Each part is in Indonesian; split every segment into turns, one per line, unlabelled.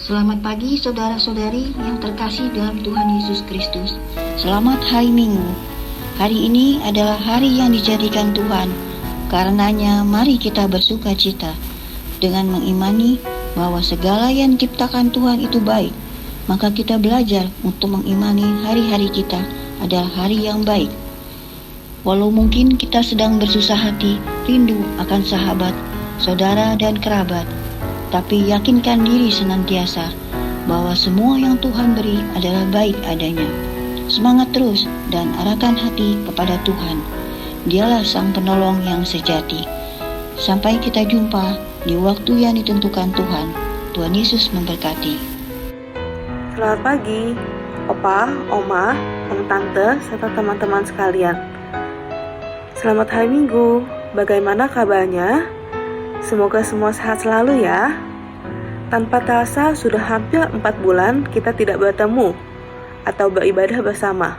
Selamat pagi saudara-saudari yang terkasih dalam Tuhan Yesus Kristus. Selamat hari Minggu. Hari ini adalah hari yang dijadikan Tuhan. Karenanya mari kita bersuka cita dengan mengimani bahwa segala yang diciptakan Tuhan itu baik. Maka kita belajar untuk mengimani hari-hari kita adalah hari yang baik. Walau mungkin kita sedang bersusah hati, rindu akan sahabat, saudara dan kerabat, tapi yakinkan diri senantiasa bahwa semua yang Tuhan beri adalah baik adanya. Semangat terus dan arahkan hati kepada Tuhan. Dialah sang penolong yang sejati. Sampai kita jumpa di waktu yang ditentukan Tuhan. Tuhan Yesus memberkati.
Selamat pagi, Opa, Oma, Tante, serta teman-teman sekalian. Selamat hari Minggu. Bagaimana kabarnya? Semoga semua sehat selalu ya. Tanpa terasa sudah hampir 4 bulan kita tidak bertemu atau beribadah bersama.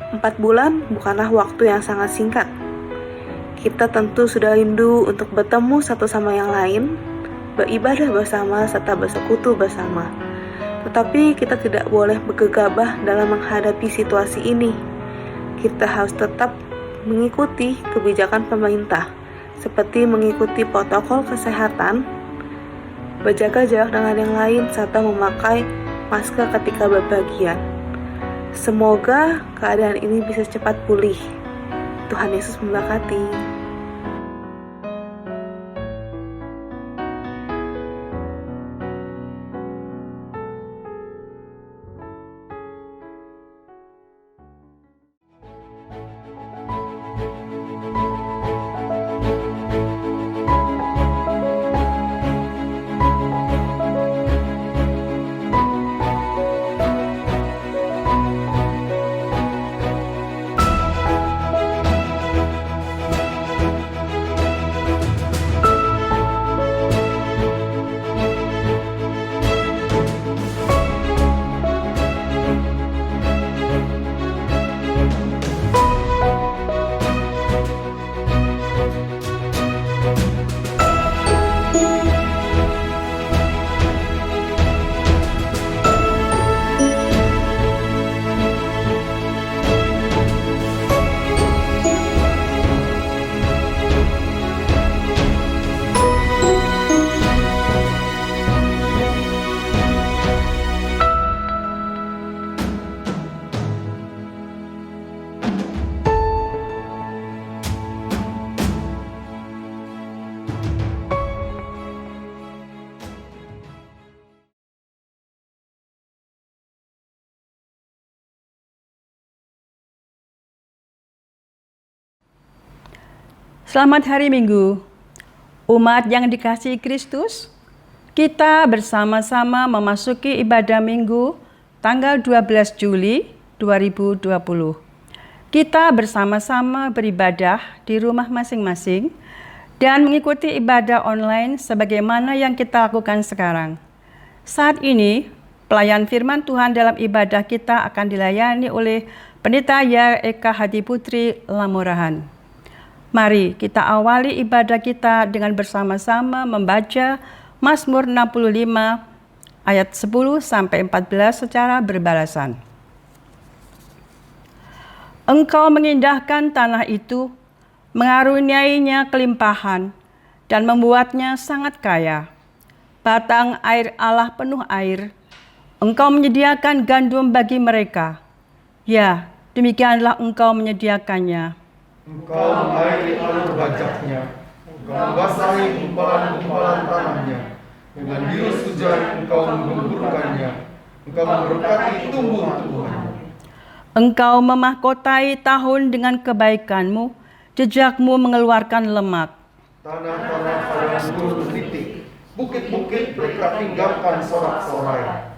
4 bulan bukanlah waktu yang sangat singkat. Kita tentu sudah rindu untuk bertemu satu sama yang lain, beribadah bersama serta bersekutu bersama. Tetapi kita tidak boleh bergegabah dalam menghadapi situasi ini. Kita harus tetap mengikuti kebijakan pemerintah, seperti mengikuti protokol kesehatan, berjaga jarak dengan yang lain, serta memakai masker ketika berpergian. Semoga keadaan ini bisa cepat pulih. Tuhan Yesus memberkati.
Selamat hari Minggu, umat yang dikasihi Kristus. Kita bersama-sama memasuki ibadah Minggu tanggal 12 Juli 2020. Kita bersama-sama beribadah di rumah masing-masing dan mengikuti ibadah online sebagaimana yang kita lakukan sekarang. Saat ini, pelayan firman Tuhan dalam ibadah kita akan dilayani oleh Pendeta Yair Eka Hadiputri Lamurahan. Mari kita awali ibadah kita dengan bersama-sama membaca Mazmur 65 ayat 10 sampai 14 secara berbalasan. Engkau mengindahkan tanah itu, mengaruniainya kelimpahan dan membuatnya sangat kaya. Batang air Allah penuh air. Engkau menyediakan gandum bagi mereka. Ya, demikianlah engkau menyediakannya.
Engkau mengairi alur bajaknya, engkau membasahi gumpalan-gumpalan tanahnya, dengan virus hujan engkau menggemburkannya, engkau memberkati tumbuh-tumbuhannya.
Engkau memahkotai tahun dengan kebaikanmu, jejakmu mengeluarkan lemak.
Tanah-tanah padang gurun titik, bukit-bukit mereka tinggalkan sorak-sorai.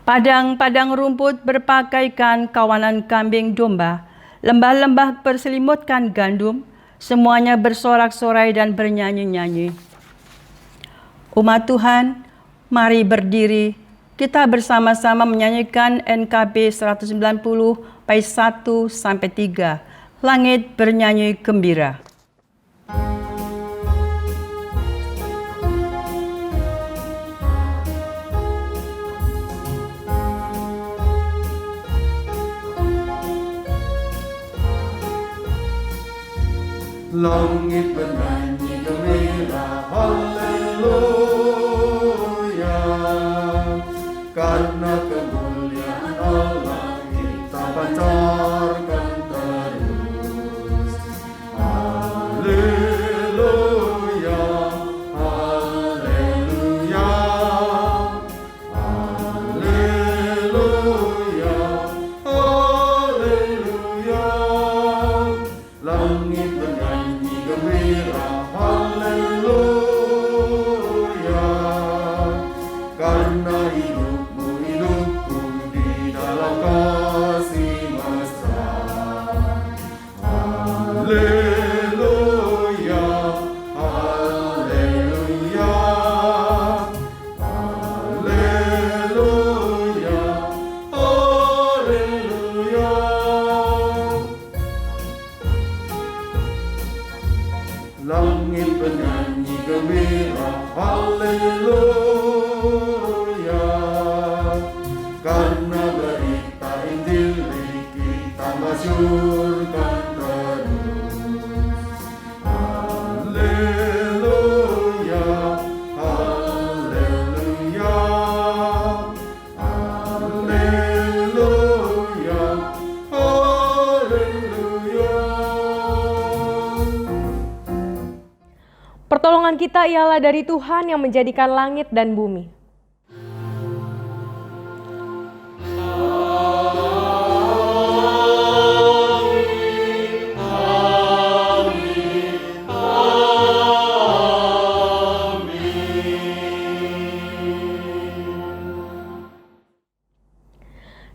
Padang-padang rumput berpakaikan kawanan kambing domba, lembah-lembah berselimutkan gandum, semuanya bersorak-sorai dan bernyanyi-nyanyi. Umat Tuhan, mari berdiri, kita bersama-sama menyanyikan NKB 190 bait 1 sampai 3. Langit bernyanyi gembira.
Langit bernyanyi gembira, haleluya. Karena kemuliaan Allah kita pancarkan terus. Haleluya, haleluya, haleluya, haleluya. Langit bernyanyi gembira, haleluya. Karena hidupmu hidupku di dalam kasih mesra. Haleluya, haleluya, haleluya, haleluya. Langit bernyanyi gembira, haleluya. Karena berita Injil kita masyurkan terus. Haleluya, haleluya, haleluya, haleluya.
Pertolongan kita ialah dari Tuhan yang menjadikan langit dan bumi.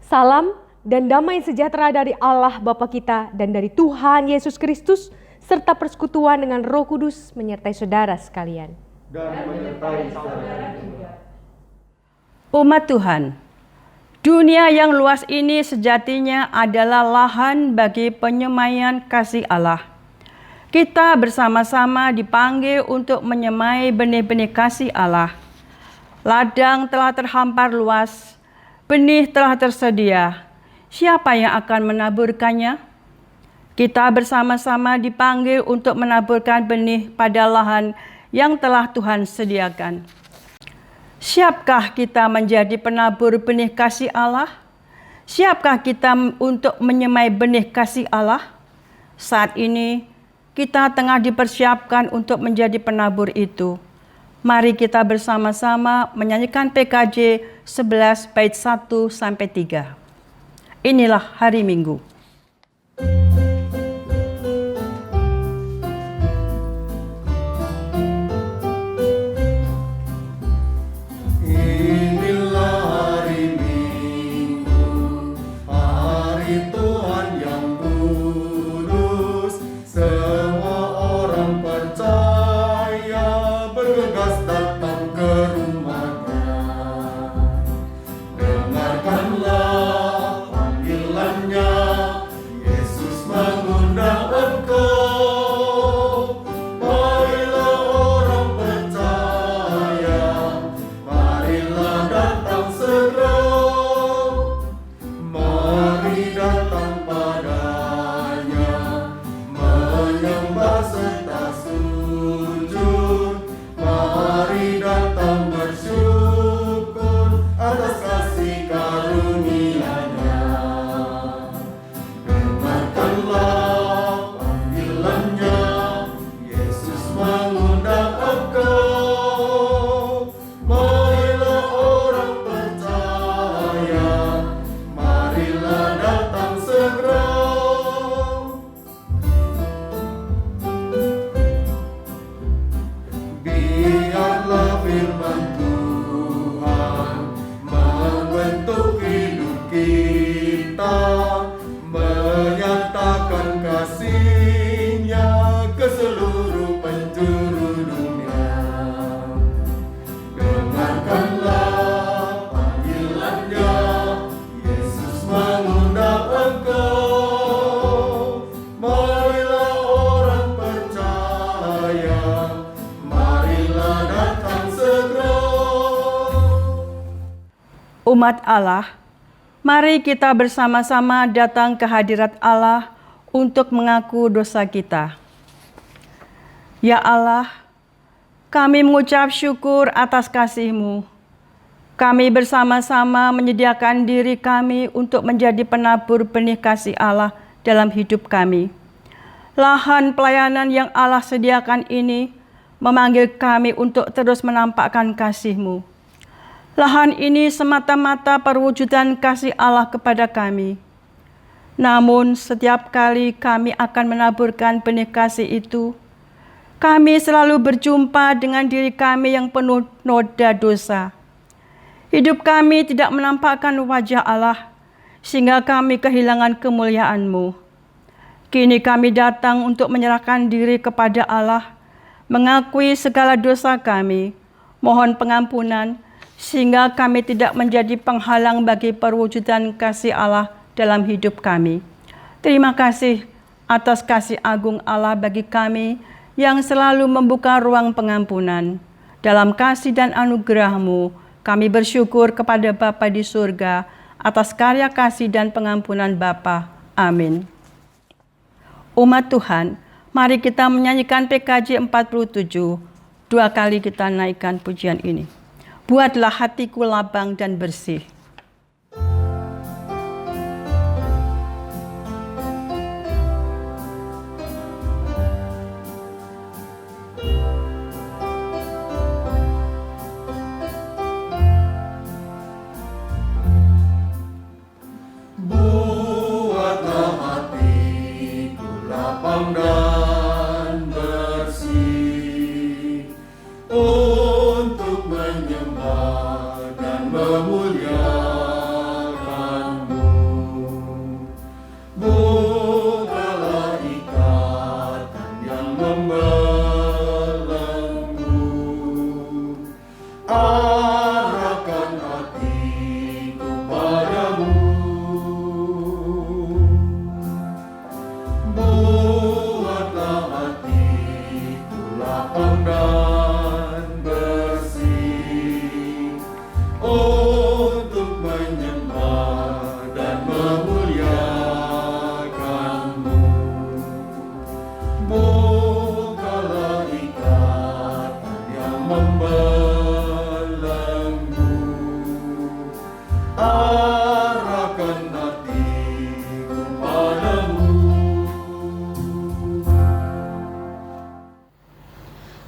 Salam dan damai sejahtera dari Allah Bapa kita dan dari Tuhan Yesus Kristus, serta persekutuan dengan Roh Kudus menyertai saudara sekalian.
Dan menyertai saudara juga.
Umat Tuhan, dunia yang luas ini sejatinya adalah lahan bagi penyemaian kasih Allah. Kita bersama-sama dipanggil untuk menyemai benih-benih kasih Allah. Ladang telah terhampar luas, benih telah tersedia. Siapa yang akan menaburkannya? Kita bersama-sama dipanggil untuk menaburkan benih pada lahan yang telah Tuhan sediakan. Siapkah kita menjadi penabur benih kasih Allah? Siapkah kita untuk menyemai benih kasih Allah? Saat ini kita tengah dipersiapkan untuk menjadi penabur itu. Mari kita bersama-sama menyanyikan PKJ 11 bait 1-3. Inilah hari Minggu. Umat Allah, mari kita bersama-sama datang ke hadirat Allah untuk mengaku dosa kita. Ya Allah, kami mengucap syukur atas kasih-Mu. Kami bersama-sama menyediakan diri kami untuk menjadi penabur benih kasih Allah dalam hidup kami. Lahan pelayanan yang Allah sediakan ini memanggil kami untuk terus menampakkan kasih-Mu. Lahan ini semata-mata perwujudan kasih Allah kepada kami. Namun setiap kali kami akan menaburkan benih kasih itu, kami selalu berjumpa dengan diri kami yang penuh noda dosa. Hidup kami tidak menampakkan wajah Allah, sehingga kami kehilangan kemuliaan-Mu. Kini kami datang untuk menyerahkan diri kepada Allah, mengakui segala dosa kami, mohon pengampunan, sehingga kami tidak menjadi penghalang bagi perwujudan kasih Allah dalam hidup kami. Terima kasih atas kasih agung Allah bagi kami yang selalu membuka ruang pengampunan. Dalam kasih dan anugerah-Mu, kami bersyukur kepada Bapa di surga atas karya kasih dan pengampunan Bapa. Amin. Umat Tuhan, mari kita menyanyikan PKJ 47. 2 kali kita naikkan pujian ini. Buatlah hatiku lapang dan bersih.
Buatlah hatiku lapang dan bersih untuk menyembah dan memuliakan-Mu. Bukalah ikatan yang membelenggu, arahkan hatiku padamu. Buatlah hatiku lapang dan bersih untuk menyembah dan memuliakan-Mu. Bukalah ikatan yang membelenggu, arahkan hatiku padamu.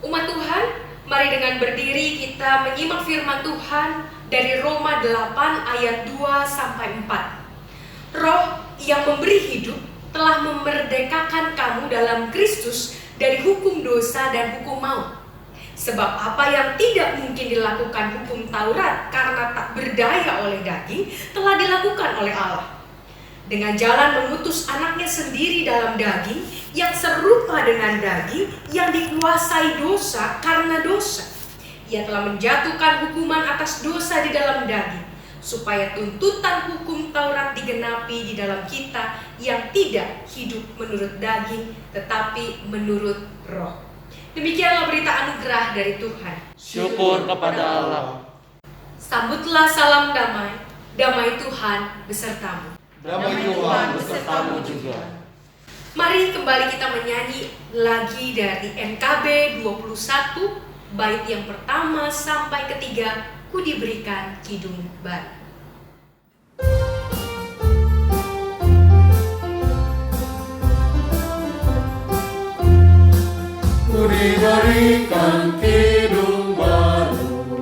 Umat Tuhan, mari dengan berdiri kita menyimak firman Tuhan dari Roma 8 ayat 2-4. Roh yang memberi hidup telah memerdekakan kamu dalam Kristus dari hukum dosa dan hukum maut. Sebab apa yang tidak mungkin dilakukan hukum Taurat karena tak berdaya oleh daging, telah dilakukan oleh Allah. Dengan jalan mengutus anaknya sendiri dalam daging, yang serupa dengan daging, yang dikuasai dosa karena dosa. Ia telah menjatuhkan hukuman atas dosa di dalam daging, supaya tuntutan hukum Taurat digenapi di dalam kita yang tidak hidup menurut daging, tetapi menurut roh. Demikianlah berita anugerah dari Tuhan.
Syukur kepada Allah.
Sambutlah salam damai, damai Tuhan besertamu.
Damai Tuhan besertamu juga.
Mari kembali kita menyanyi lagi dari NKB 21, bait yang pertama sampai ketiga, ku diberikan kidung baru.
Ku diberikan kidung baru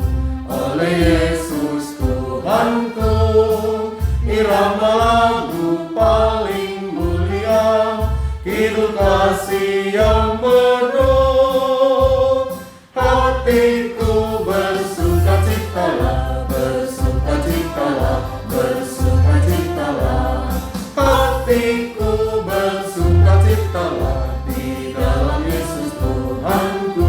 oleh Yesus Tuhanku, irama lagu paling mulia, kidung kasih yang penuh. Hatiku bersukacitalah, bersukacitalah, bersukacitalah. Hatiku bersukacitalah di dalam Yesus Tuhanku.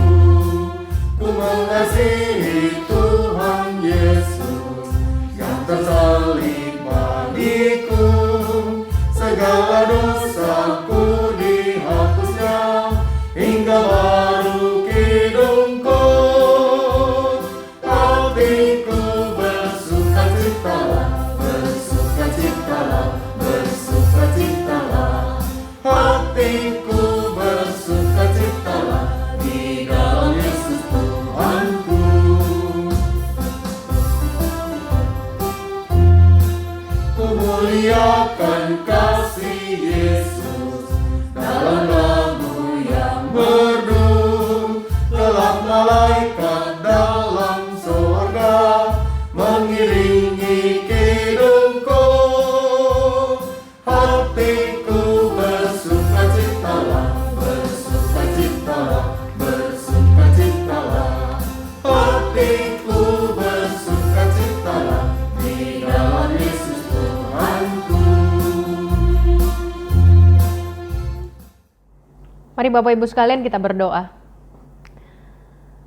Mari Bapak Ibu sekalian kita berdoa.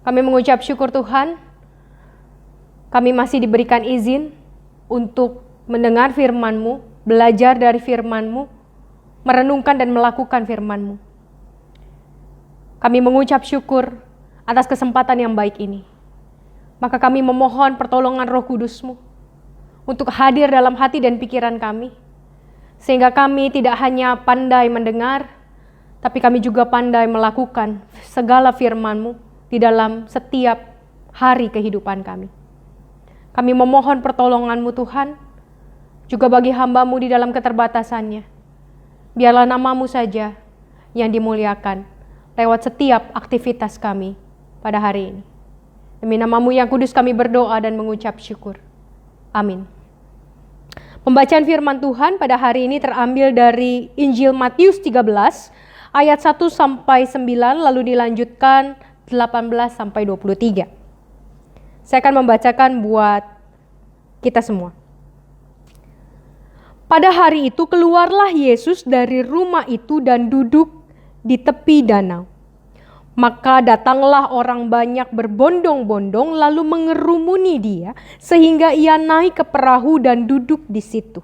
Kami mengucap syukur Tuhan, kami masih diberikan izin untuk mendengar firman-Mu, belajar dari firman-Mu, merenungkan dan melakukan firman-Mu. Kami mengucap syukur atas kesempatan yang baik ini. Maka kami memohon pertolongan Roh Kudus-Mu untuk hadir dalam hati dan pikiran kami, sehingga kami tidak hanya pandai mendengar, tapi kami juga pandai melakukan segala firman-Mu di dalam setiap hari kehidupan kami. Kami memohon pertolongan-Mu Tuhan, juga bagi hamba-Mu di dalam keterbatasannya. Biarlah nama-Mu saja yang dimuliakan lewat setiap aktivitas kami pada hari ini. Demi nama-Mu yang kudus kami berdoa dan mengucap syukur. Amin. Pembacaan firman Tuhan pada hari ini terambil dari Injil Matius 13 ayat 1 sampai 9 lalu dilanjutkan 18 sampai 23. Saya akan membacakan buat kita semua. Pada hari itu keluarlah Yesus dari rumah itu dan duduk di tepi danau. Maka datanglah orang banyak berbondong-bondong lalu mengerumuni dia sehingga ia naik ke perahu dan duduk di situ.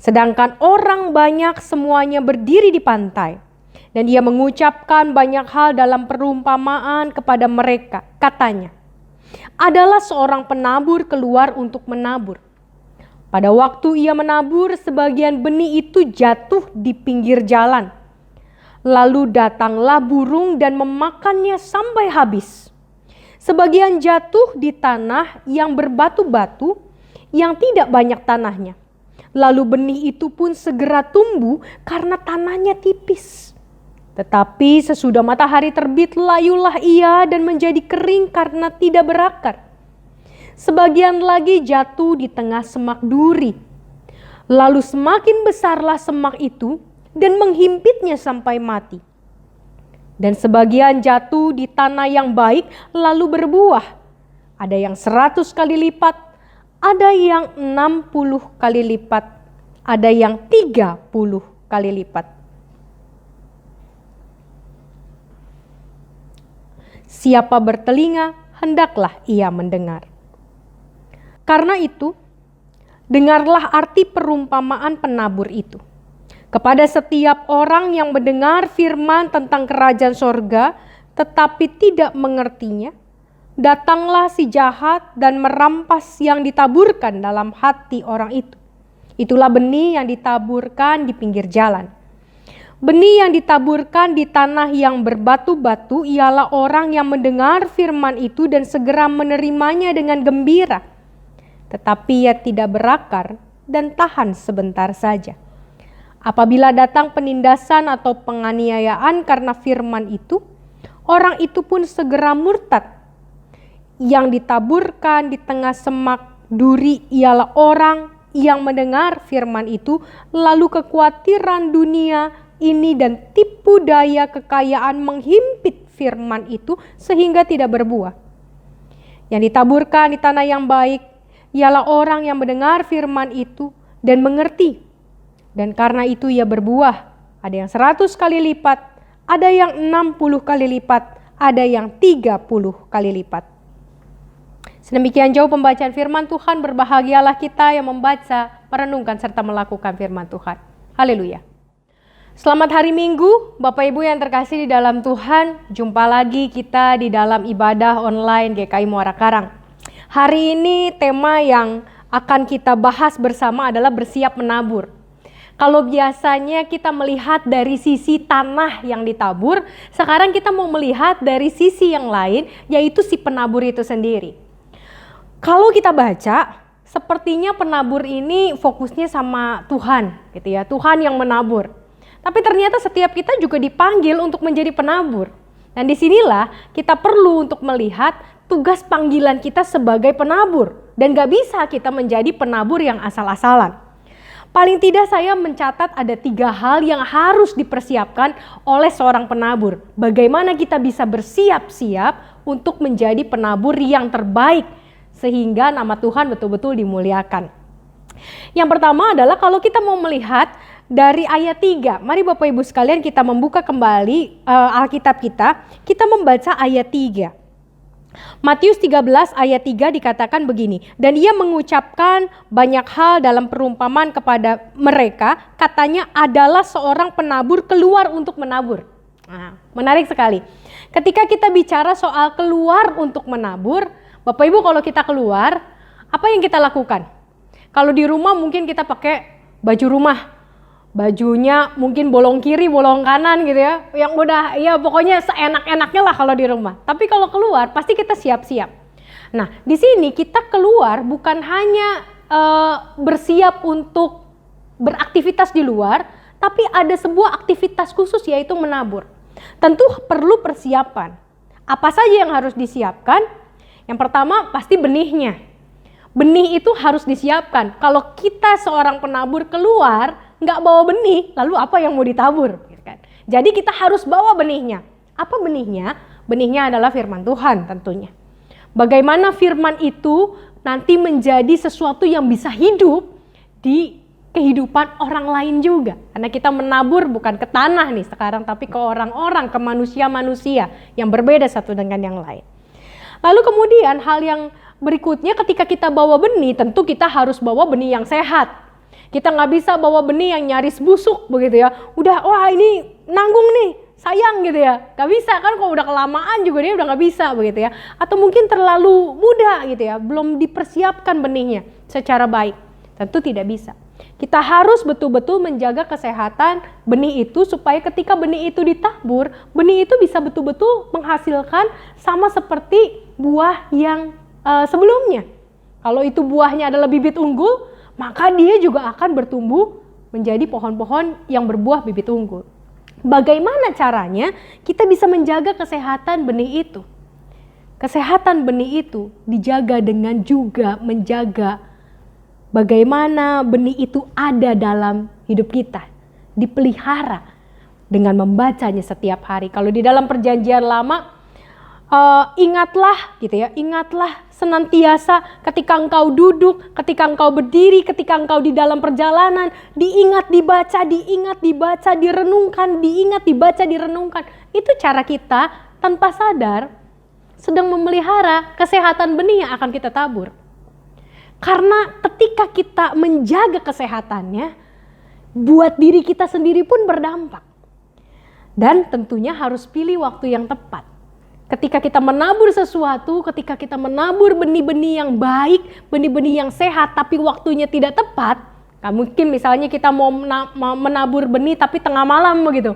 Sedangkan orang banyak semuanya berdiri di pantai. Dan dia mengucapkan banyak hal dalam perumpamaan kepada mereka. Katanya, adalah seorang penabur keluar untuk menabur. Pada waktu ia menabur, sebagian benih itu jatuh di pinggir jalan. Lalu datanglah burung dan memakannya sampai habis. Sebagian jatuh di tanah yang berbatu-batu, yang tidak banyak tanahnya. Lalu benih itu pun segera tumbuh karena tanahnya tipis. Tetapi sesudah matahari terbit, layulah ia dan menjadi kering karena tidak berakar. Sebagian lagi jatuh di tengah semak duri. Lalu semakin besarlah semak itu dan menghimpitnya sampai mati. Dan sebagian jatuh di tanah yang baik lalu berbuah. Ada yang 100 kali lipat, ada yang 60 kali lipat, ada yang 30 kali lipat. Siapa bertelinga, hendaklah ia mendengar. Karena itu, dengarlah arti perumpamaan penabur itu. Kepada setiap orang yang mendengar firman tentang kerajaan sorga, tetapi tidak mengertinya, datanglah si jahat dan merampas yang ditaburkan dalam hati orang itu. Itulah benih yang ditaburkan di pinggir jalan. Benih yang ditaburkan di tanah yang berbatu-batu ialah orang yang mendengar firman itu dan segera menerimanya dengan gembira. Tetapi ia tidak berakar dan tahan sebentar saja. Apabila datang penindasan atau penganiayaan karena firman itu, orang itu pun segera murtad. Yang ditaburkan di tengah semak duri ialah orang yang mendengar firman itu, lalu kekhawatiran dunia ini dan tipu daya kekayaan menghimpit firman itu sehingga tidak berbuah. Yang ditaburkan di tanah yang baik ialah orang yang mendengar firman itu dan mengerti. Dan karena itu ia berbuah, ada yang 100 kali lipat, ada yang 60 kali lipat, ada yang 30 kali lipat. Sedemikian jauh pembacaan firman Tuhan, berbahagialah kita yang membaca, merenungkan serta melakukan firman Tuhan. Haleluya. Selamat hari Minggu, Bapak Ibu yang terkasih di dalam Tuhan. Jumpa lagi kita di dalam ibadah online GKI Muara Karang. Hari ini tema yang akan kita bahas bersama adalah bersiap menabur. Kalau biasanya kita melihat dari sisi tanah yang ditabur, sekarang kita mau melihat dari sisi yang lain, yaitu si penabur itu sendiri. Kalau kita baca, sepertinya penabur ini fokusnya sama Tuhan, gitu ya, Tuhan yang menabur. Tapi ternyata setiap kita juga dipanggil untuk menjadi penabur. Dan disinilah kita perlu untuk melihat tugas panggilan kita sebagai penabur. Dan gak bisa kita menjadi penabur yang asal-asalan. Paling tidak saya mencatat ada 3 hal yang harus dipersiapkan oleh seorang penabur. Bagaimana kita bisa bersiap-siap untuk menjadi penabur yang terbaik sehingga nama Tuhan betul-betul dimuliakan. Yang pertama adalah kalau kita mau melihat dari ayat 3. Mari Bapak Ibu sekalian kita membuka kembali Alkitab kita membaca ayat 3. Matius 13 ayat 3 dikatakan begini, dan ia mengucapkan banyak hal dalam perumpamaan kepada mereka, katanya adalah seorang penabur keluar untuk menabur. Nah, menarik sekali. Ketika kita bicara soal keluar untuk menabur, Bapak Ibu kalau kita keluar, apa yang kita lakukan? Kalau di rumah mungkin kita pakai baju rumah. Bajunya mungkin bolong kiri, bolong kanan gitu ya. Yang udah ya pokoknya seenak-enaknya lah kalau di rumah. Tapi kalau keluar pasti kita siap-siap. Nah, di sini kita keluar bukan hanya bersiap untuk beraktivitas di luar, tapi ada sebuah aktivitas khusus yaitu menabur. Tentu perlu persiapan. Apa saja yang harus disiapkan? Yang pertama pasti benihnya. Benih itu harus disiapkan. Kalau kita seorang penabur keluar nggak bawa benih, lalu apa yang mau ditabur? Jadi kita harus bawa benihnya. Apa benihnya? Benihnya adalah firman Tuhan tentunya. Bagaimana firman itu nanti menjadi sesuatu yang bisa hidup di kehidupan orang lain juga. Karena kita menabur bukan ke tanah nih sekarang, tapi ke orang-orang, ke manusia-manusia yang berbeda satu dengan yang lain. Lalu kemudian hal yang berikutnya ketika kita bawa benih, tentu kita harus bawa benih yang sehat. Kita nggak bisa bawa benih yang nyaris busuk begitu ya. Udah, wah ini nanggung nih, sayang gitu ya. Gak bisa kan, kalau udah kelamaan juga dia udah nggak bisa begitu ya. Atau mungkin terlalu muda gitu ya, belum dipersiapkan benihnya secara baik. Tentu tidak bisa. Kita harus betul-betul menjaga kesehatan benih itu supaya ketika benih itu ditabur, benih itu bisa betul-betul menghasilkan sama seperti buah yang sebelumnya. Kalau itu buahnya adalah bibit unggul, maka dia juga akan bertumbuh menjadi pohon-pohon yang berbuah bibit unggul. Bagaimana caranya kita bisa menjaga kesehatan benih itu? Kesehatan benih itu dijaga dengan juga menjaga bagaimana benih itu ada dalam hidup kita, dipelihara dengan membacanya setiap hari. Kalau di dalam perjanjian lama, ingatlah gitu ya, ingatlah senantiasa ketika engkau duduk, ketika engkau berdiri, ketika engkau di dalam perjalanan, diingat dibaca, direnungkan, diingat dibaca, direnungkan. Itu cara kita tanpa sadar sedang memelihara kesehatan benih yang akan kita tabur. Karena ketika kita menjaga kesehatannya, buat diri kita sendiri pun berdampak. Dan tentunya harus pilih waktu yang tepat. Ketika kita menabur sesuatu, ketika kita menabur benih-benih yang baik, benih-benih yang sehat, tapi waktunya tidak tepat, mungkin misalnya kita mau menabur benih tapi tengah malam begitu,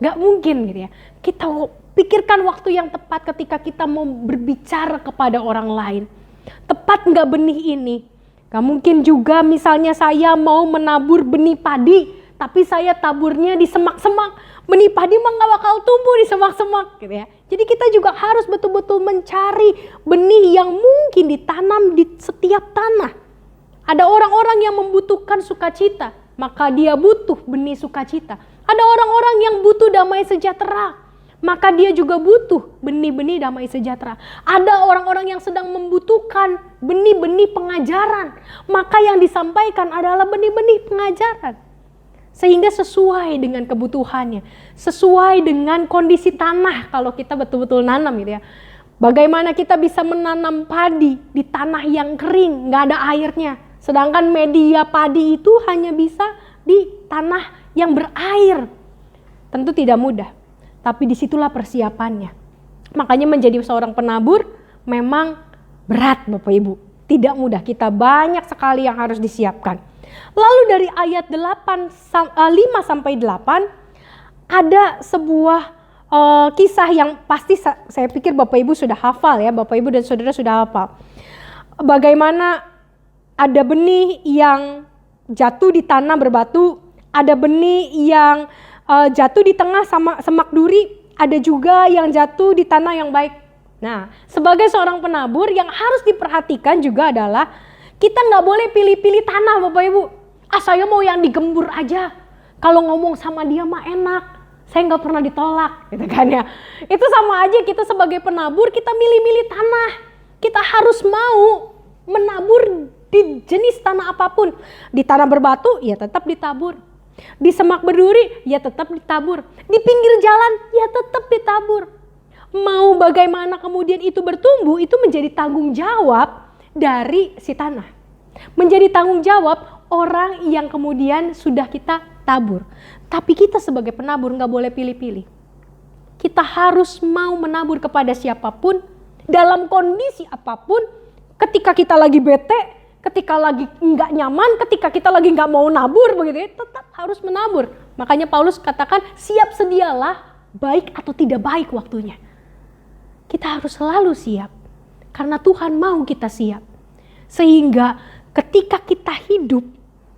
nggak mungkin gitu ya. Kita pikirkan waktu yang tepat ketika kita mau berbicara kepada orang lain. Tepat nggak benih ini? Nggak mungkin juga misalnya saya mau menabur benih padi, tapi saya taburnya di semak-semak. Benih padi mah nggak bakal tumbuh di semak-semak gitu ya. Jadi kita juga harus betul-betul mencari benih yang mungkin ditanam di setiap tanah. Ada orang-orang yang membutuhkan sukacita, maka dia butuh benih sukacita. Ada orang-orang yang butuh damai sejahtera, maka dia juga butuh benih-benih damai sejahtera. Ada orang-orang yang sedang membutuhkan benih-benih pengajaran, maka yang disampaikan adalah benih-benih pengajaran. Sehingga sesuai dengan kebutuhannya, sesuai dengan kondisi tanah kalau kita betul-betul nanam gitu ya. Bagaimana kita bisa menanam padi di tanah yang kering, nggak ada airnya. Sedangkan media padi itu hanya bisa di tanah yang berair. Tentu tidak mudah, tapi disitulah persiapannya. Makanya menjadi seorang penabur memang berat Bapak Ibu. Tidak mudah, kita banyak sekali yang harus disiapkan. Lalu dari ayat 5 sampai 8 ada sebuah kisah yang pasti saya pikir Bapak Ibu sudah hafal ya, Bapak Ibu dan saudara sudah hafal. Bagaimana ada benih yang jatuh di tanah berbatu, ada benih yang jatuh di tengah semak duri, ada juga yang jatuh di tanah yang baik. Nah, sebagai seorang penabur yang harus diperhatikan juga adalah kita nggak boleh pilih-pilih tanah Bapak Ibu. Saya mau yang digembur aja. Kalau ngomong sama dia mah enak. Saya nggak pernah ditolak gitu kan ya. Itu sama aja kita sebagai penabur kita milih-milih tanah. Kita harus mau menabur di jenis tanah apapun. Di tanah berbatu ya tetap ditabur. Di semak berduri, ya tetap ditabur. Di pinggir jalan, ya tetap ditabur. Mau bagaimana kemudian itu bertumbuh, itu menjadi tanggung jawab dari si tanah. Menjadi tanggung jawab orang yang kemudian sudah kita tabur. Tapi kita sebagai penabur nggak boleh pilih-pilih. Kita harus mau menabur kepada siapapun, dalam kondisi apapun, ketika kita lagi bete, ketika lagi nggak nyaman, ketika kita lagi nggak mau nabur, begitu ya, tetap harus menabur. Makanya Paulus katakan, siap sedialah, baik atau tidak baik waktunya. Kita harus selalu siap, karena Tuhan mau kita siap. Sehingga ketika kita hidup,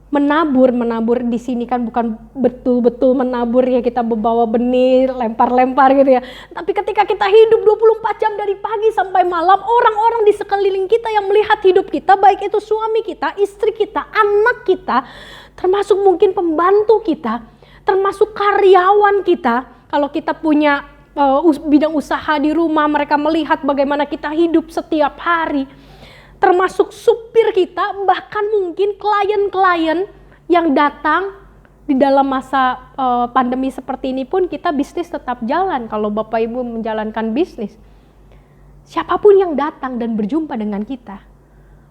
menabur di sini kan bukan betul-betul menabur ya kita membawa benih, lempar-lempar gitu ya. Tapi ketika kita hidup 24 jam dari pagi sampai malam, orang-orang di sekeliling kita yang melihat hidup kita, baik itu suami kita, istri kita, anak kita, termasuk mungkin pembantu kita, termasuk karyawan kita, kalau kita punya bidang usaha di rumah, mereka melihat bagaimana kita hidup setiap hari. Termasuk supir kita, bahkan mungkin klien-klien yang datang di dalam masa pandemi seperti ini pun kita bisnis tetap jalan kalau Bapak Ibu menjalankan bisnis. Siapapun yang datang dan berjumpa dengan kita,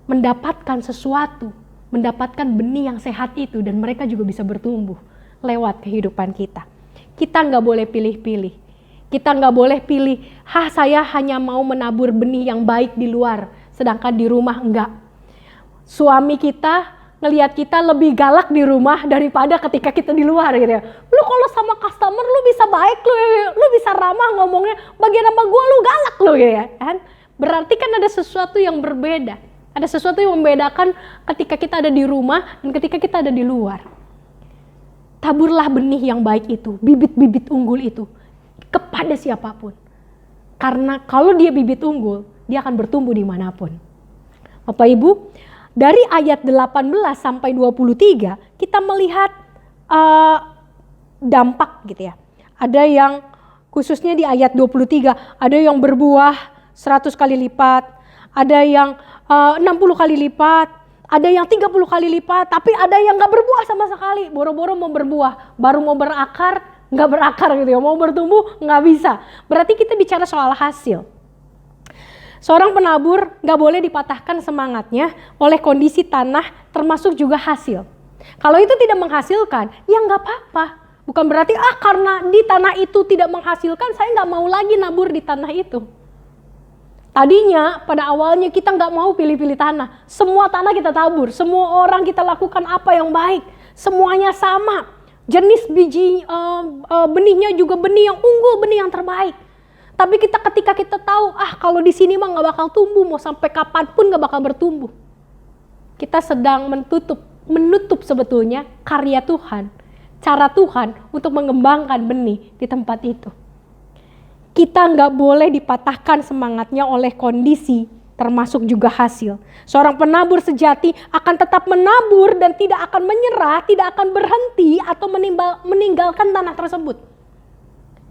mendapatkan sesuatu, mendapatkan benih yang sehat itu, dan mereka juga bisa bertumbuh lewat kehidupan kita. Kita nggak boleh pilih-pilih. Kita nggak boleh pilih, saya hanya mau menabur benih yang baik di luar, sedangkan di rumah enggak. Suami kita ngelihat kita lebih galak di rumah daripada ketika kita di luar gitu ya. Lu kalau sama customer lu bisa baik lu bisa ramah ngomongnya, bagian sama gua lu galak lu gitu ya kan. Berarti kan ada sesuatu yang berbeda. Ada sesuatu yang membedakan ketika kita ada di rumah dan ketika kita ada di luar. Taburlah benih yang baik itu, bibit-bibit unggul itu kepada siapapun. Karena kalau dia bibit unggul, dia akan bertumbuh dimanapun. Bapak Ibu, dari ayat 18 sampai 23 kita melihat dampak gitu ya. Ada yang khususnya di ayat 23, ada yang berbuah 100 kali lipat, ada yang 60 kali lipat, ada yang 30 kali lipat, tapi ada yang gak berbuah sama sekali. Boro-boro mau berbuah, baru mau berakar, gak berakar gitu ya, mau bertumbuh gak bisa. Berarti kita bicara soal hasil. Seorang penabur gak boleh dipatahkan semangatnya oleh kondisi tanah termasuk juga hasil. Kalau itu tidak menghasilkan, ya gak apa-apa. Bukan berarti karena di tanah itu tidak menghasilkan, saya gak mau lagi nabur di tanah itu. Tadinya pada awalnya kita gak mau pilih-pilih tanah. Semua tanah kita tabur, semua orang kita lakukan apa yang baik. Semuanya sama. Jenis biji benihnya juga benih yang unggul, benih yang terbaik. Tapi ketika kita tahu, kalau di sini mah nggak bakal tumbuh, mau sampai kapanpun nggak bakal bertumbuh. Kita sedang menutup sebetulnya karya Tuhan, cara Tuhan untuk mengembangkan benih di tempat itu. Kita nggak boleh dipatahkan semangatnya oleh kondisi, termasuk juga hasil. Seorang penabur sejati akan tetap menabur dan tidak akan menyerah, tidak akan berhenti atau meninggalkan tanah tersebut.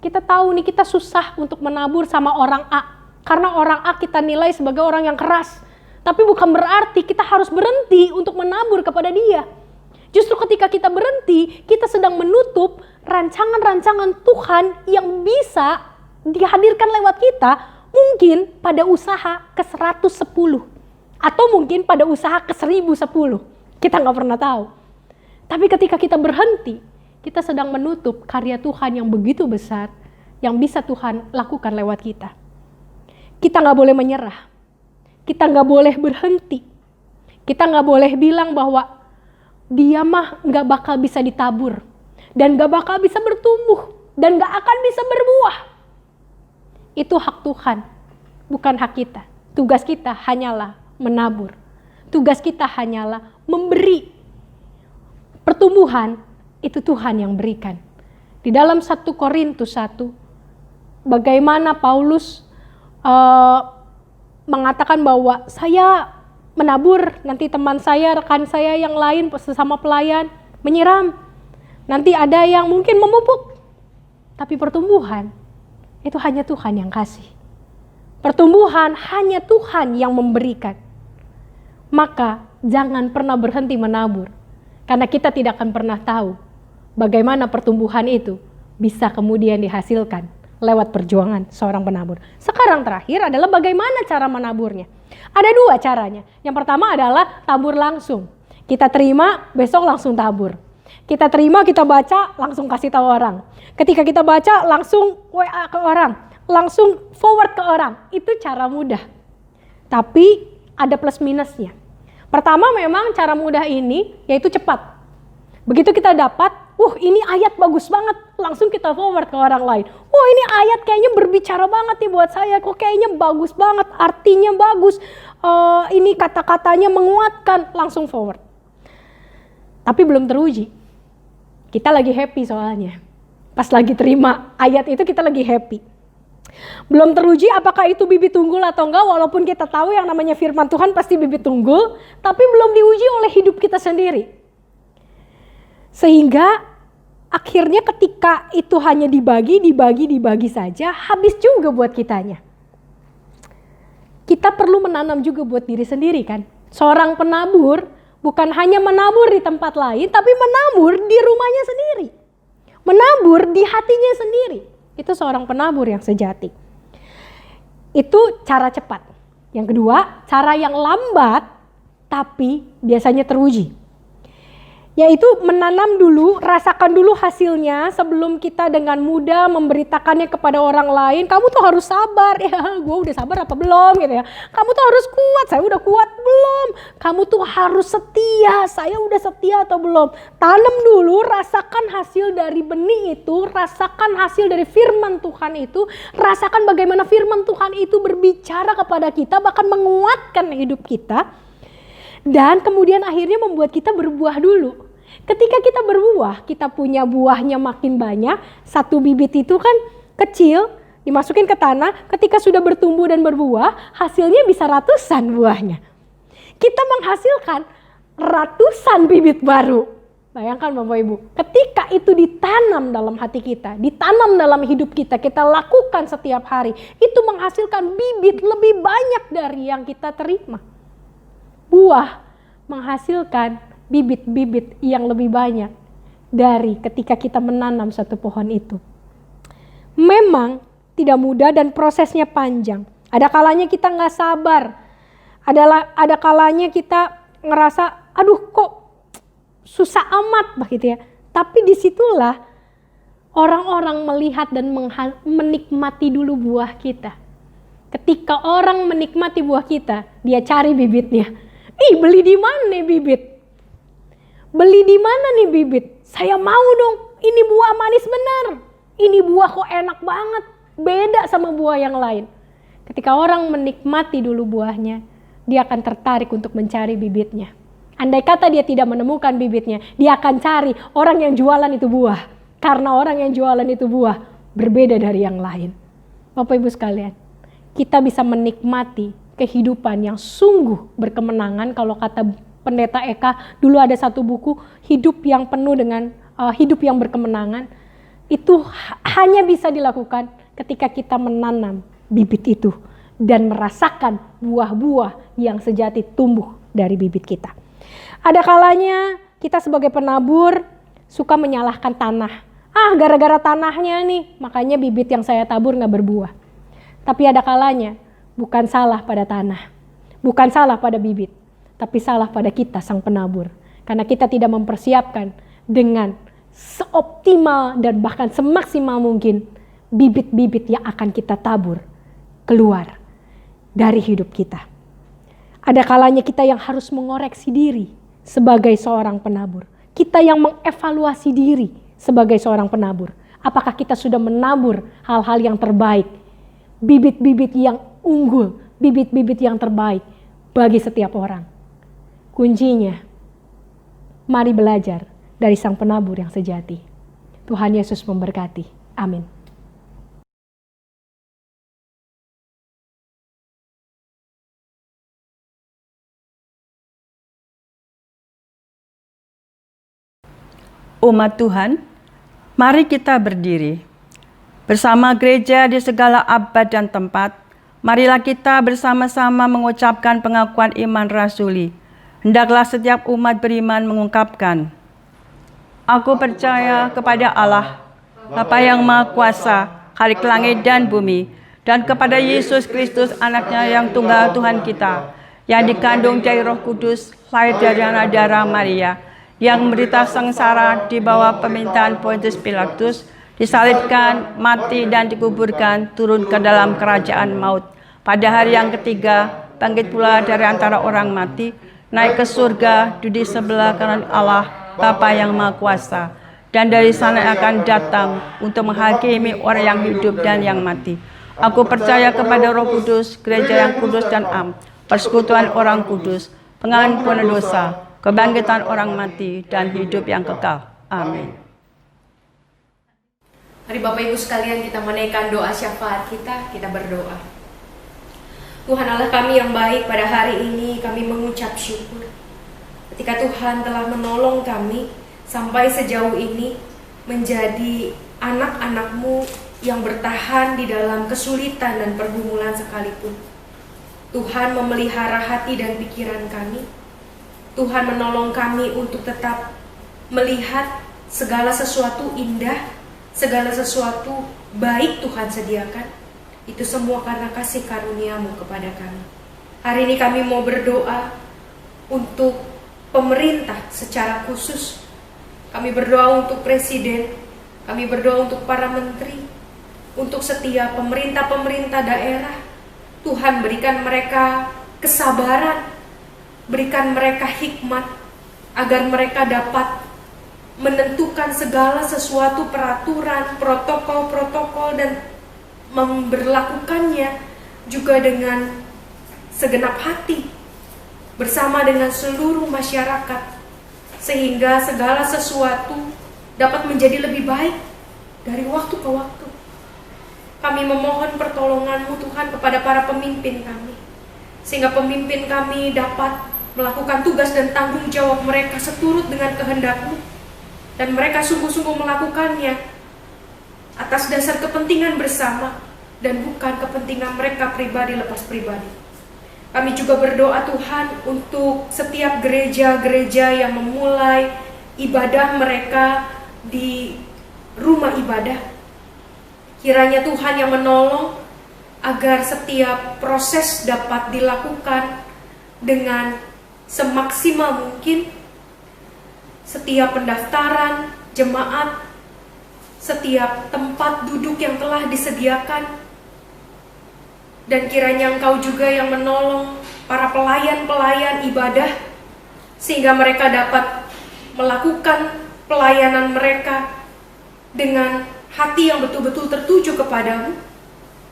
Kita tahu nih kita susah untuk menabur sama orang A. Karena orang A kita nilai sebagai orang yang keras. Tapi bukan berarti kita harus berhenti untuk menabur kepada dia. Justru ketika kita berhenti, kita sedang menutup rancangan-rancangan Tuhan yang bisa dihadirkan lewat kita. Mungkin pada usaha ke 110. Atau mungkin pada usaha ke 1010. Kita gak pernah tahu. Tapi ketika kita berhenti, kita sedang menutup karya Tuhan yang begitu besar yang bisa Tuhan lakukan lewat kita. Kita gak boleh menyerah. Kita gak boleh berhenti. Kita gak boleh bilang bahwa dia mah gak bakal bisa ditabur. Dan gak bakal bisa bertumbuh. Dan gak akan bisa berbuah. Itu hak Tuhan, bukan hak kita. Tugas kita hanyalah menabur. Tugas kita hanyalah memberi. Pertumbuhan itu Tuhan yang berikan. Di dalam 1 Korintus 1, bagaimana Paulus mengatakan bahwa saya menabur, nanti teman saya, rekan saya yang lain, sesama pelayan, menyiram. Nanti ada yang mungkin memupuk. Tapi pertumbuhan, itu hanya Tuhan yang kasih. Pertumbuhan hanya Tuhan yang memberikan. Maka jangan pernah berhenti menabur. Karena kita tidak akan pernah tahu bagaimana pertumbuhan itu bisa kemudian dihasilkan lewat perjuangan seorang penabur. Sekarang terakhir adalah bagaimana cara menaburnya. Ada dua caranya. Yang pertama adalah tabur langsung. Kita terima, besok langsung tabur. Kita terima, kita baca, langsung kasih tahu orang. Ketika kita baca, langsung WA ke orang, langsung forward ke orang. Itu cara mudah. Tapi ada plus minusnya. Pertama memang cara mudah ini yaitu cepat. Begitu kita dapat, ini ayat bagus banget, langsung kita forward ke orang lain. Ini ayat kayaknya berbicara banget nih buat saya, kok kayaknya bagus banget, artinya bagus, ini kata-katanya menguatkan, langsung forward. Tapi belum teruji. Kita lagi happy soalnya. Pas lagi terima ayat itu kita lagi happy. Belum teruji apakah itu bibit unggul atau enggak, walaupun kita tahu yang namanya firman Tuhan pasti bibit unggul, tapi belum diuji oleh hidup kita sendiri. Sehingga akhirnya ketika itu hanya dibagi saja, habis juga buat kitanya. Kita perlu menanam juga buat diri sendiri kan. Seorang penabur bukan hanya menabur di tempat lain, tapi menabur di rumahnya sendiri. Menabur di hatinya sendiri. Itu seorang penabur yang sejati. Itu cara cepat. Yang kedua, cara yang lambat tapi biasanya teruji. Yaitu menanam dulu, rasakan dulu hasilnya sebelum kita dengan mudah memberitakannya kepada orang lain. Kamu tuh harus sabar, ya gue udah sabar apa belum gitu ya. Kamu tuh harus kuat, saya udah kuat belum. Kamu tuh harus setia, saya udah setia atau belum. Tanam dulu, rasakan hasil dari benih itu, rasakan hasil dari firman Tuhan itu. Rasakan bagaimana firman Tuhan itu berbicara kepada kita, bahkan menguatkan hidup kita. Dan kemudian akhirnya membuat kita berbuah dulu. Ketika kita berbuah, kita punya buahnya makin banyak. Satu bibit itu kan kecil, dimasukin ke tanah. Ketika sudah bertumbuh dan berbuah, hasilnya bisa ratusan buahnya. Kita menghasilkan ratusan bibit baru. Bayangkan Bapak Ibu, ketika itu ditanam dalam hati kita, ditanam dalam hidup kita, kita lakukan setiap hari, itu menghasilkan bibit lebih banyak dari yang kita terima. Buah menghasilkan bibit-bibit yang lebih banyak dari ketika kita menanam satu pohon itu. Memang tidak mudah dan prosesnya panjang. Ada kalanya kita nggak sabar. Ada kalanya kita ngerasa, aduh kok susah amat begitu ya. Tapi disitulah orang-orang melihat dan menikmati dulu buah kita. Ketika orang menikmati buah kita, dia cari bibitnya. Beli di mana nih bibit? Beli di mana nih bibit? Saya mau dong, ini buah manis benar. Ini buah kok enak banget, beda sama buah yang lain. Ketika orang menikmati dulu buahnya, dia akan tertarik untuk mencari bibitnya. Andai kata dia tidak menemukan bibitnya, dia akan cari orang yang jualan itu buah. Karena orang yang jualan itu buah berbeda dari yang lain. Bapak Ibu sekalian, kita bisa menikmati kehidupan yang sungguh berkemenangan. Kalau kata Pendeta Eka, dulu ada satu buku, hidup yang penuh dengan hidup yang berkemenangan. Itu hanya bisa dilakukan ketika kita menanam bibit itu dan merasakan buah-buah yang sejati tumbuh dari bibit kita. Ada kalanya kita sebagai penabur suka menyalahkan tanah. Gara-gara tanahnya nih, makanya bibit yang saya tabur gak berbuah. Tapi ada kalanya bukan salah pada tanah, bukan salah pada bibit, tapi salah pada kita sang penabur. Karena kita tidak mempersiapkan dengan seoptimal dan bahkan semaksimal mungkin bibit-bibit yang akan kita tabur keluar dari hidup kita. Ada kalanya kita yang harus mengoreksi diri sebagai seorang penabur. Kita yang mengevaluasi diri sebagai seorang penabur. Apakah kita sudah menabur hal-hal yang terbaik, bibit-bibit yang unggul, bibit-bibit yang terbaik bagi setiap orang. Kuncinya, mari belajar dari sang penabur yang sejati. Tuhan Yesus memberkati. Amin.
Umat Tuhan, mari kita berdiri. Bersama gereja di segala abad dan tempat, marilah kita bersama-sama mengucapkan pengakuan iman rasuli. Hendaklah setiap umat beriman mengungkapkan, Aku percaya kepada Allah, Bapa yang Maha Kuasa, Khalik langit dan bumi, dan kepada Yesus Kristus, anaknya yang tunggal Tuhan kita, yang dikandung dari Roh Kudus, lahir dari anak darah Maria, yang menderita sengsara di bawah pemerintahan Pontius Pilatus, disalibkan, mati dan dikuburkan, turun ke dalam kerajaan maut. Pada hari yang ketiga, bangkit pula dari antara orang mati, naik ke surga, duduk sebelah kanan Allah, Bapa yang Maha Kuasa, dan dari sana akan datang untuk menghakimi orang yang hidup dan yang mati. Aku percaya kepada Roh Kudus, gereja yang kudus dan am, persekutuan orang kudus, pengampunan dosa, kebangkitan orang mati, dan hidup yang kekal. Amin.
Mari Bapak Ibu sekalian kita menaikkan doa syafaat kita berdoa. Tuhan Allah kami yang baik, pada hari ini kami mengucap syukur ketika Tuhan telah menolong kami sampai sejauh ini menjadi anak-anak-Mu yang bertahan di dalam kesulitan dan pergumulan sekalipun. Tuhan memelihara hati dan pikiran kami. Tuhan menolong kami untuk tetap melihat segala sesuatu indah, segala sesuatu baik Tuhan sediakan. Itu semua karena kasih karunia-Mu kepada kami. Hari ini kami mau berdoa untuk pemerintah secara khusus. Kami berdoa untuk presiden, kami berdoa untuk para menteri, untuk setiap pemerintah-pemerintah daerah. Tuhan berikan mereka kesabaran, berikan mereka hikmat, agar mereka dapat menentukan segala sesuatu peraturan, protokol-protokol, dan memberlakukannya juga dengan segenap hati bersama dengan seluruh masyarakat, sehingga segala sesuatu dapat menjadi lebih baik dari waktu ke waktu. Kami memohon pertolongan-Mu Tuhan kepada para pemimpin kami, sehingga pemimpin kami dapat melakukan tugas dan tanggung jawab mereka seturut dengan kehendak-Mu, dan mereka sungguh-sungguh melakukannya atas dasar kepentingan bersama dan bukan kepentingan mereka pribadi lepas pribadi. Kami juga berdoa Tuhan untuk setiap gereja-gereja yang memulai ibadah mereka di rumah ibadah. Kiranya Tuhan yang menolong agar setiap proses dapat dilakukan dengan semaksimal mungkin. Setiap pendaftaran jemaat, setiap tempat duduk yang telah disediakan, dan kiranya Engkau juga yang menolong para pelayan-pelayan ibadah, sehingga mereka dapat melakukan pelayanan mereka dengan hati yang betul-betul tertuju kepadamu,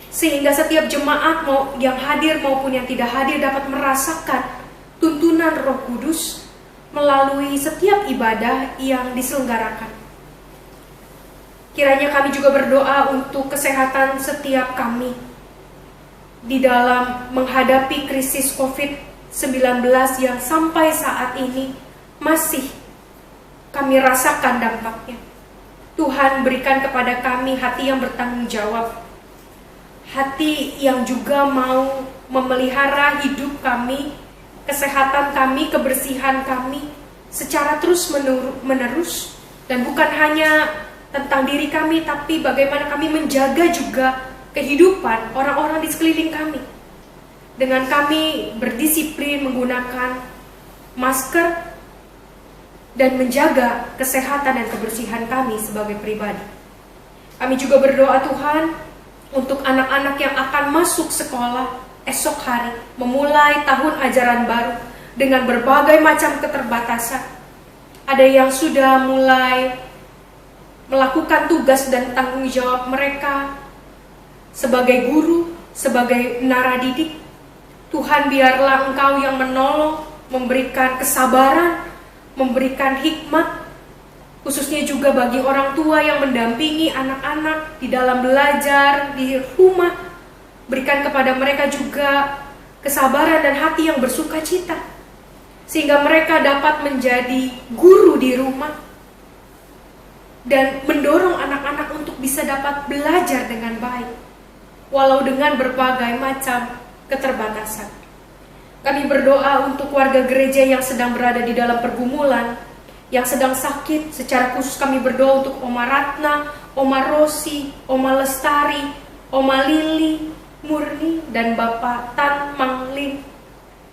sehingga setiap jemaat yang hadir maupun yang tidak hadir dapat merasakan tuntunan Roh Kudus melalui setiap ibadah yang diselenggarakan. Kiranya kami juga berdoa untuk kesehatan setiap kami di dalam menghadapi krisis COVID-19 yang sampai saat ini masih kami rasakan dampaknya. Tuhan berikan kepada kami hati yang bertanggung jawab, hati yang juga mau memelihara hidup kami, kesehatan kami, kebersihan kami secara terus-menerus, dan bukan hanya tentang diri kami, tapi bagaimana kami menjaga juga kehidupan orang-orang di sekeliling kami. Dengan kami berdisiplin menggunakan masker dan menjaga kesehatan dan kebersihan kami sebagai pribadi. Kami juga berdoa Tuhan untuk anak-anak yang akan masuk sekolah esok hari, memulai tahun ajaran baru dengan berbagai macam keterbatasan. Ada yang sudah mulai melakukan tugas dan tanggung jawab mereka sebagai guru, sebagai menara didik. Tuhan, biarlah Engkau yang menolong, memberikan kesabaran, memberikan hikmat, khususnya juga bagi orang tua yang mendampingi anak-anak di dalam belajar di rumah. Berikan kepada mereka juga kesabaran dan hati yang bersukacita, sehingga mereka dapat menjadi guru di rumah dan mendorong anak-anak untuk bisa dapat belajar dengan baik, walau dengan berbagai macam keterbatasan. Kami berdoa untuk warga gereja yang sedang berada di dalam pergumulan, yang sedang sakit. Secara khusus kami berdoa untuk Oma Ratna, Oma Rosi, Oma Lestari, Oma Lili, Murni, dan Bapak Tan Manglin.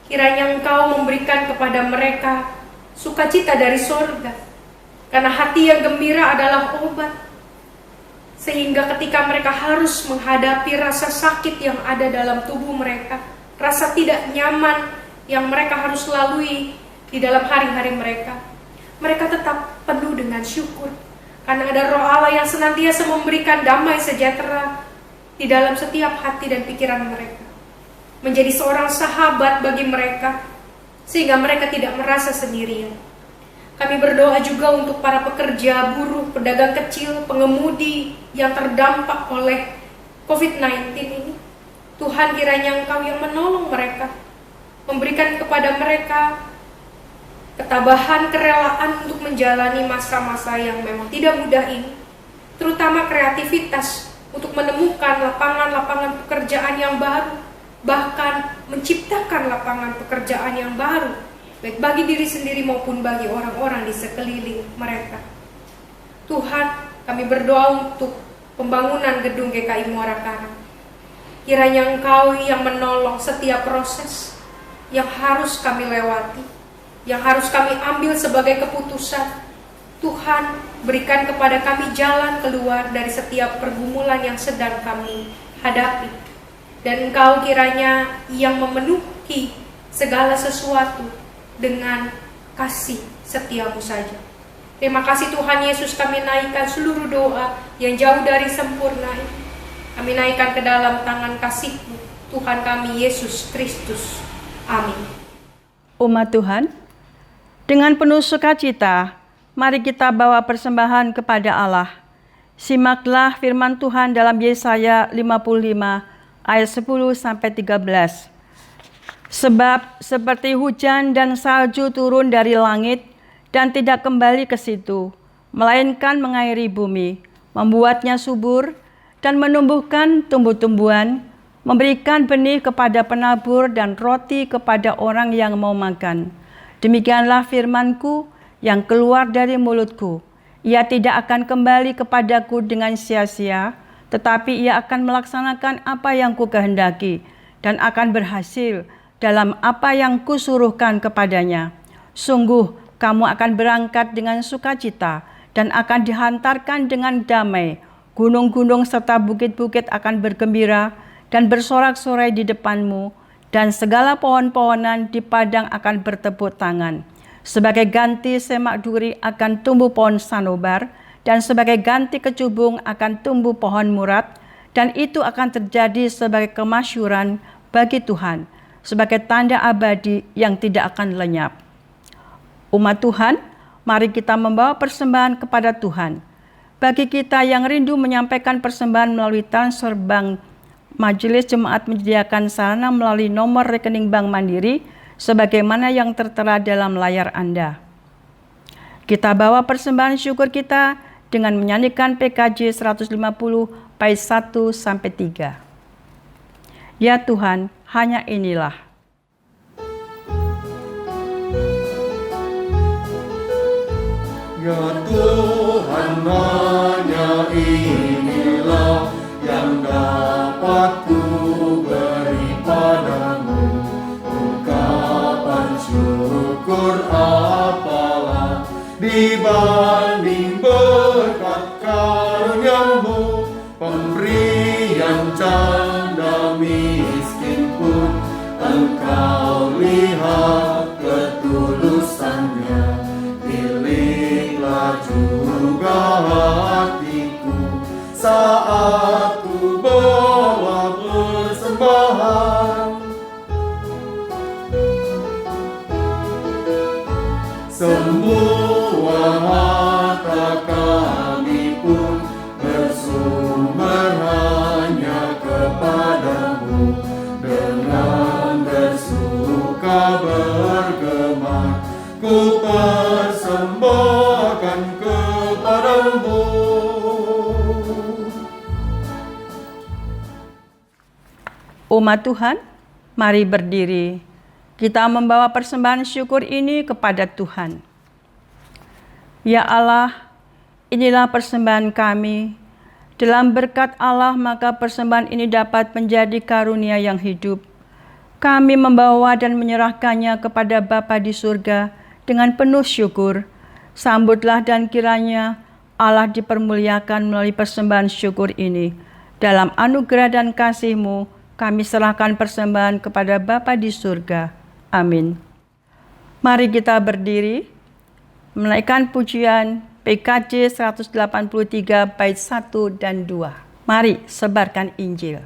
Kiranya Engkau memberikan kepada mereka sukacita dari sorga, karena hati yang gembira adalah obat. Sehingga ketika mereka harus menghadapi rasa sakit yang ada dalam tubuh mereka, rasa tidak nyaman yang mereka harus lalui di dalam hari-hari mereka, mereka tetap penuh dengan syukur. Karena ada Roh Allah yang senantiasa memberikan damai sejahtera di dalam setiap hati dan pikiran mereka. Menjadi seorang sahabat bagi mereka, sehingga mereka tidak merasa sendirian. Kami berdoa juga untuk para pekerja, buruh, pedagang kecil, pengemudi yang terdampak oleh COVID-19 ini. Tuhan, kiranya Engkau yang menolong mereka, memberikan kepada mereka ketabahan, kerelaan untuk menjalani masa-masa yang memang tidak mudah ini, terutama kreativitas untuk menemukan lapangan-lapangan pekerjaan yang baru, bahkan menciptakan lapangan pekerjaan yang baru, baik bagi diri sendiri maupun bagi orang-orang di sekeliling mereka. Tuhan, kami berdoa untuk pembangunan gedung GKI Muara Karang. Kiranya Engkau yang menolong setiap proses yang harus kami lewati, yang harus kami ambil sebagai keputusan. Tuhan, berikan kepada kami jalan keluar dari setiap pergumulan yang sedang kami hadapi. Dan Engkau kiranya yang memenuhi segala sesuatu dengan kasih setiamu saja. Terima kasih Tuhan Yesus, kami naikkan seluruh doa yang jauh dari sempurna ini. Kami naikkan ke dalam tangan kasih-Mu, Tuhan kami Yesus Kristus. Amin.
Umat Tuhan, dengan penuh sukacita, mari kita bawa persembahan kepada Allah. Simaklah firman Tuhan dalam Yesaya 55 ayat 10-13. Sebab seperti hujan dan salju turun dari langit dan tidak kembali ke situ, melainkan mengairi bumi, membuatnya subur dan menumbuhkan tumbuh-tumbuhan, memberikan benih kepada penabur dan roti kepada orang yang mau makan. Demikianlah firman-Ku yang keluar dari mulutku. Ia tidak akan kembali kepadaku dengan sia-sia, tetapi ia akan melaksanakan apa yang Ku kehendaki dan akan berhasil dalam apa yang Kusuruhkan kepadanya. Sungguh kamu akan berangkat dengan sukacita dan akan dihantarkan dengan damai. Gunung-gunung serta bukit-bukit akan bergembira dan bersorak-sorai di depanmu, dan segala pohon-pohonan di padang akan bertepuk tangan. Sebagai ganti semak duri akan tumbuh pohon sanobar, dan sebagai ganti kecubung akan tumbuh pohon murad, dan itu akan terjadi sebagai kemasyhuran bagi Tuhan, sebagai tanda abadi yang tidak akan lenyap. Umat Tuhan, mari kita membawa persembahan kepada Tuhan. Bagi kita yang rindu menyampaikan persembahan melalui transfer bank, Majelis Jemaat menyediakan sarana melalui nomor rekening Bank Mandiri sebagaimana yang tertera dalam layar Anda. Kita bawa persembahan syukur kita dengan menyanyikan PKJ 150 bait 1-3. Ya Tuhan, hanya inilah.
Ya Tuhan, hanya inilah yang dapat ku beri padamu. Ungkapan syukur apalah dibanding berkat karuniamu. Pemberian canda miskin pun Engkau lihat ketulusannya. Pilihlah juga hatiku saat ku bawa persembahan. Semua harta kami pun bersumber hanya kepadamu. Dengan bersuka bergemar ku persembahkan kepadamu.
Umat Tuhan, mari berdiri. Kita membawa persembahan syukur ini kepada Tuhan. Ya Allah, inilah persembahan kami. Dalam berkat Allah, maka persembahan ini dapat menjadi karunia yang hidup. Kami membawa dan menyerahkannya kepada Bapa di surga dengan penuh syukur. Sambutlah dan kiranya Allah dipermuliakan melalui persembahan syukur ini. Dalam anugerah dan kasih-Mu, kami serahkan persembahan kepada Bapa di surga. Amin. Mari kita berdiri, menaikkan pujian PKJ 183 bait 1 dan 2. Mari sebarkan Injil.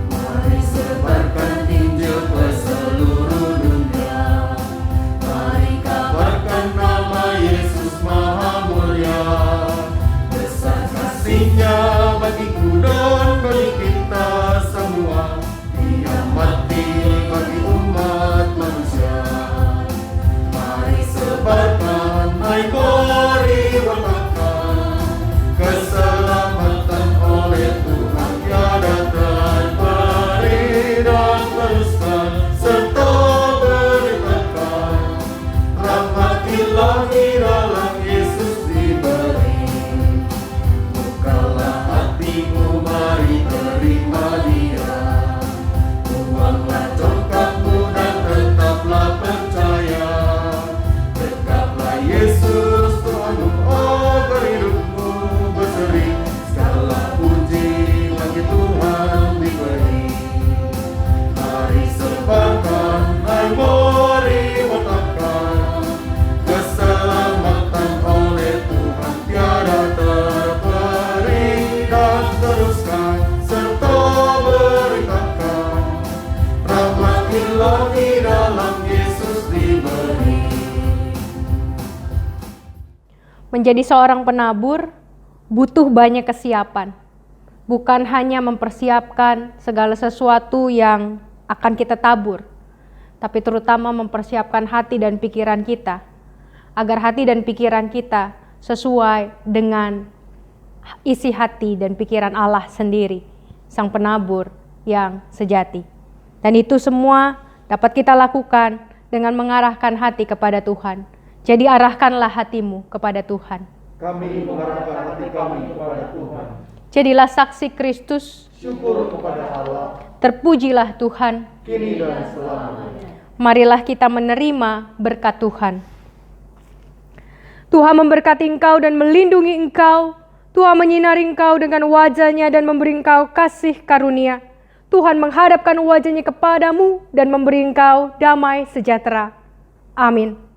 Mari sebarkan Injil ke seluruh dunia. Mari kabarkan nama Yesus Maha Mulia. Besar kasih-Nya bagiku dan bagi kita semua. Dia mati bagi umat manusia. Mari sebarkan, hai mari wartakan keselamatan oleh Tuhan tiada terperi, dan teruskan serta beritakan rahmat ilahi dalam Yesus diberi. Bukalah hatimu, mari terima Dia. Buanglah congkakmu dan tetaplah percaya. Dekatlah Yesus, Tuhanmu, agar hidupmu berseri. Segala puji bagi Tuhan diberi. Mari sebarkan, hai mari wartakan keselamatan oleh Tuhan tiada terperi, dan teruskan serta beritakan rahmat ilahi dalam Yesus diberi.
Menjadi seorang penabur butuh banyak kesiapan. Bukan hanya mempersiapkan segala sesuatu yang akan kita tabur, tapi terutama mempersiapkan hati dan pikiran kita, agar hati dan pikiran kita sesuai dengan isi hati dan pikiran Allah sendiri, Sang Penabur yang sejati. Dan itu semua dapat kita lakukan dengan mengarahkan hati kepada Tuhan. Jadi arahkanlah hatimu kepada Tuhan.
Kami mengarahkan hati kami kepada Tuhan.
Jadilah saksi Kristus,
Syukur kepada Allah,
terpujilah Tuhan.
kini dan selamanya.
Marilah kita menerima berkat Tuhan. Tuhan memberkati engkau dan melindungi engkau. Tuhan menyinari engkau dengan wajah-Nya dan memberi engkau kasih karunia. Tuhan menghadapkan wajah-Nya kepadamu dan memberi engkau damai sejahtera. Amin.